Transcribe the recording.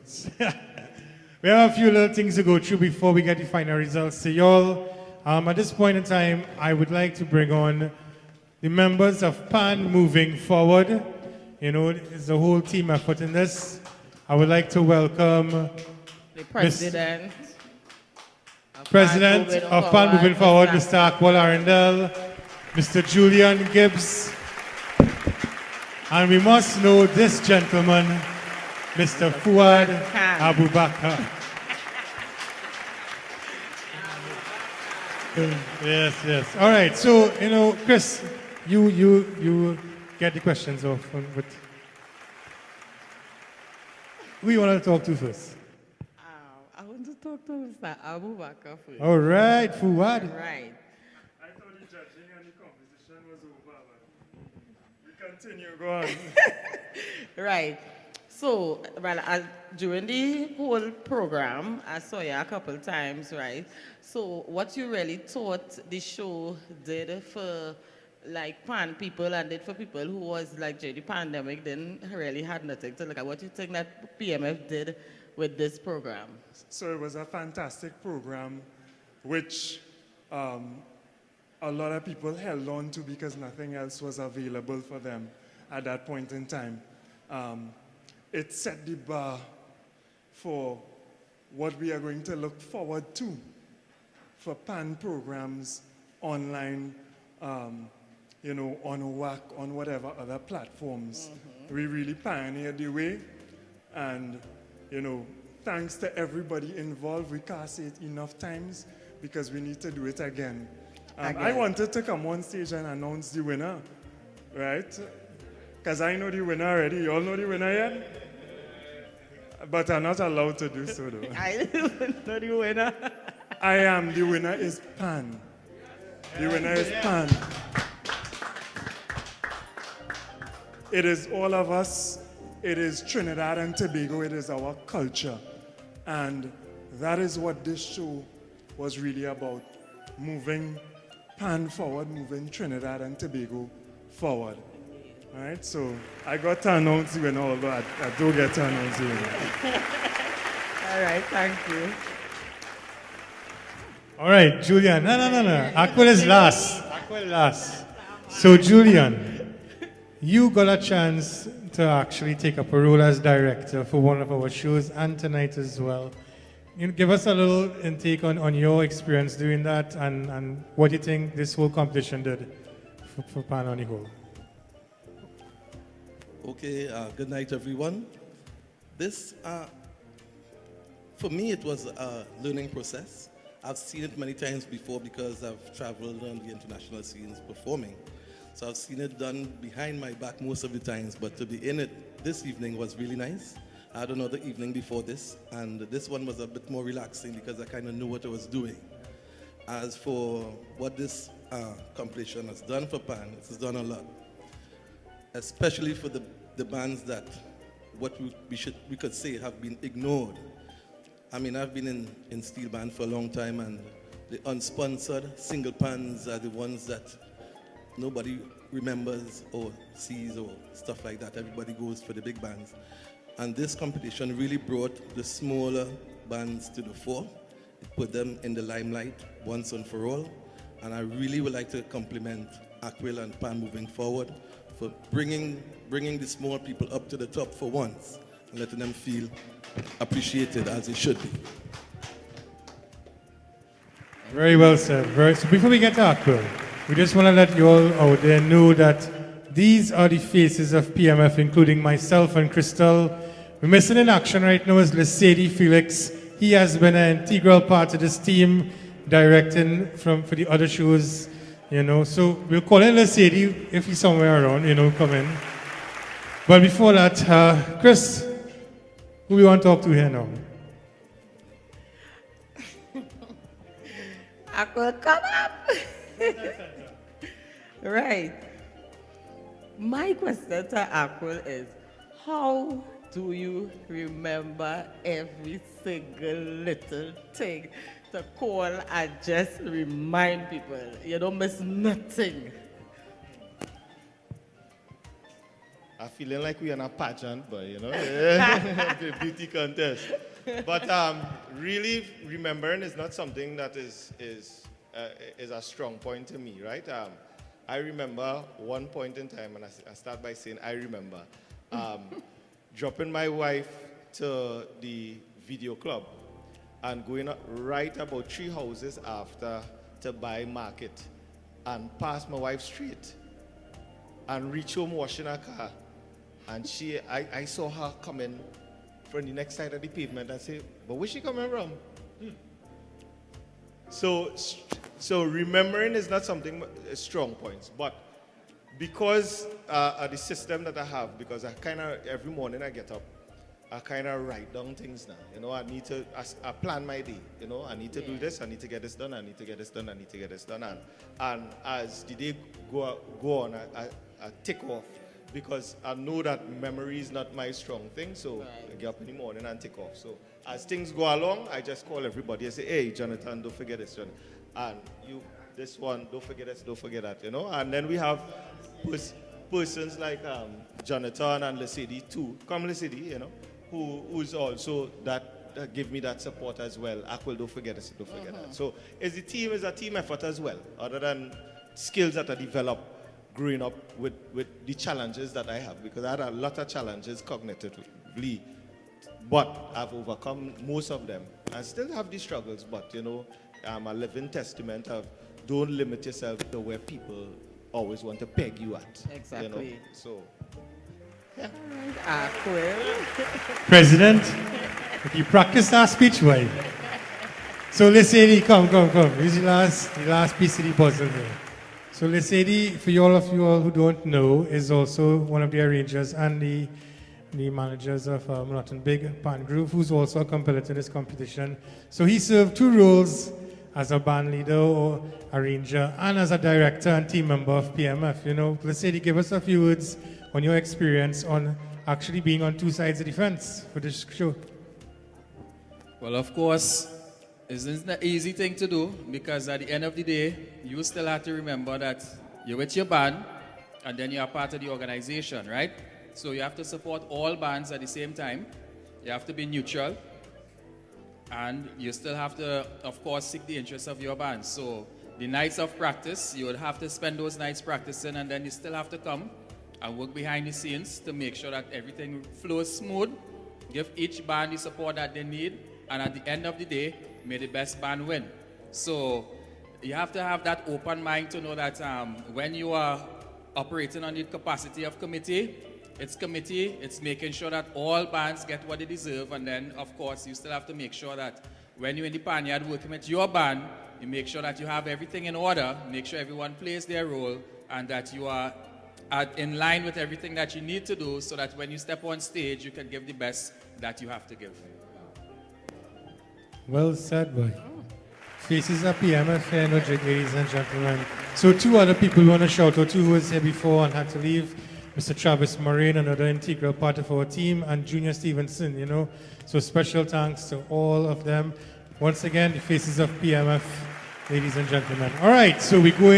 minutes. We have a few little things to go through before we get the final results to y'all. At this point in time, I would like to bring on the members of PAN moving forward. You know, it's a whole team effort in this. I would like to welcome the President of PAN moving forward, Mr. Akwal Arundel, Mr. Julian Gibbs, and we must know this gentleman, Mr. Fuad Abubakar. Yes. All right. So, you know, Chris, you get the questions off. But who you want to talk to first? I want to talk to Mr. Abubakar first. All right, Fuad. Right. I thought the judging and the composition was over, but we continue. Go on. Right. So, well, during the whole program, I saw you a couple times, right? So, what you really thought the show did for, like, PAN people and did for people who was, like, during the pandemic, didn't really had nothing to look at. What do you think that PMF did with this program? So it was a fantastic program, which a lot of people held on to because nothing else was available for them at that point in time. It set the bar for what we are going to look forward to for PAN programs online, you know, on WAC, on whatever other platforms. Mm-hmm. We really pioneered the way, and, you know, thanks to everybody involved. We can't say it enough times because we need to do it again. I wanted to come on stage and announce the winner, right? Because I know the winner already. You all know the winner yet? But I'm not allowed to do so, though. I don't know the winner. I am. The winner is PAN. The winner is PAN. It is all of us. It is Trinidad and Tobago. It is our culture. And that is what this show was really about. Moving PAN forward, moving Trinidad and Tobago forward. All right, so I got to announce the winner, although I do get to announce the winner. All right, thank you. All right, Julian. No. Akwal is last. So, Julian, you got a chance to actually take up a role as director for one of our shows and tonight as well. You know, give us a little intake on your experience doing that and what you think this whole competition did for PAN on the whole. Okay, good night, everyone. This, for me, it was a learning process. I've seen it many times before because I've traveled on the international scenes performing. So I've seen it done behind my back most of the times, but to be in it this evening was really nice. I had another evening before this, and this one was a bit more relaxing because I kind of knew what I was doing. As for what this competition has done for PAN, it has done a lot, especially for the bands that we could say have been ignored. I mean, I've been in steel band for a long time, and the unsponsored single pans are the ones that nobody remembers or sees or stuff like that. Everybody goes for the big bands. And this competition really brought the smaller bands to the fore. It put them in the limelight once and for all. And I really would like to compliment Akwal and PAN moving forward for bringing the small people up to the top for once and letting them feel appreciated as it should be. Very well said. So before we get to Akwal, we just want to let you all out there know that these are the faces of PMF, including myself and Crystal. We're missing in action right now is Lesedi Felix. He has been an integral part of this team, directing for the other shows, you know. So we'll call in Lesedi if he's somewhere around, you know, come in. But before that, Chris, who we want to talk to here now? Akwal, come up. Right. My question to Akwal is, how do you remember every single little thing to call and just remind people? You don't miss nothing. I'm feeling like we're in a pageant, but beauty contest. But really, remembering is not something that is a strong point to me, right? I remember one point in time, and I start by saying I remember dropping my wife to the video club and going right about 3 houses after to buy market and pass my wife straight and reach home washing her car. And I saw her coming from the next side of the pavement and say, but where's she coming from? So remembering is not something strong points, but because of the system that I have, because I kind of, every morning I get up, I kind of write down things now. I need to, I plan my day. I need to do this, I need to get this done, I need to get this done, I need to get this done. And as the day go on, I tick off because I know that memory is not my strong thing. So I get up in the morning and tick off. So as things go along, I just call everybody and say, hey, Jonathan, don't forget this one. And you, this one, don't forget this, don't forget that, And then we have persons like Jonathan and Lesedi too. Come Lesedi, who's also that give me that support as well. Aquil, don't forget this, don't forget that. So it's a team effort as well, other than skills that are developed growing up with the challenges that I have, because I had a lot of challenges cognitively, but I've overcome most of them. I still have these struggles, but I'm a living testament of don't limit yourself to where people always want to peg you at. Exactly. So, yeah. President, you practice that speech well. So Lesedi, come. This is the last piece of the puzzle there. So Lesedi, for all of you all who don't know, is also one of the arrangers and the managers of Manhattan Big Band Group, who's also a competitor in this competition. So he served 2 roles as a band leader or arranger and as a director and team member of PMF. Lesedi, give us a few words on your experience on actually being on 2 sides of the fence for this show. Well, of course, isn't an easy thing to do, because at the end of the day, you still have to remember that you're with your band and then you are part of the organization, right? So you have to support all bands at the same time. You have to be neutral. And you still have to, of course, seek the interests of your band. So the nights of practice, you would have to spend those nights practicing, and then you still have to come and work behind the scenes to make sure that everything flows smooth, give each band the support that they need, and at the end of the day, may the best band win. So you have to have that open mind to know that when you are operating on the capacity of committee, it's making sure that all bands get what they deserve, and then, of course, you still have to make sure that when you're in the panyard working with your band, you make sure that you have everything in order, make sure everyone plays their role, and that you are in line with everything that you need to do, so that when you step on stage, you can give the best that you have to give. Well said, boy. Faces of PMF Energy, ladies and gentlemen. So 2 other people we want to shout out to who was here before and had to leave. Mr. Travis Moraine, another integral part of our team, and Junior Stevenson, So special thanks to all of them. Once again, the faces of PMF, ladies and gentlemen. All right, so we go in.